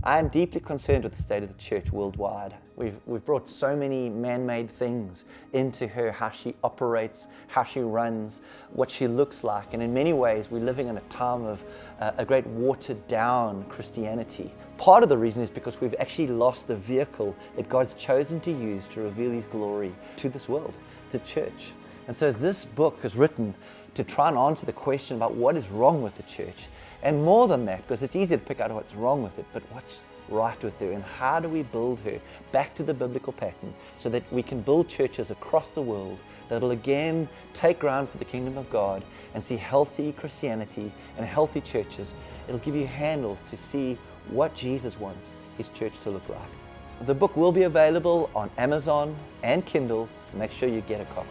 I am deeply concerned with the state of the church worldwide. We've brought so many man-made things into her, how she operates, how she runs, what she looks like. And in many ways, we're living in a time of a great watered-down Christianity. Part of the reason is because we've actually lost the vehicle that God's chosen to use to reveal His glory to this world, to church. And so this book is written to try and answer the question about what is wrong with the church. And more than that, because it's easy to pick out what's wrong with it, but what's right with her, and how do we build her back to the biblical pattern so that we can build churches across the world that will again take ground for the kingdom of God and see healthy Christianity and healthy churches. It'll give you handles to see what Jesus wants His church to look like. The book will be available on Amazon and Kindle. Make sure you get a copy.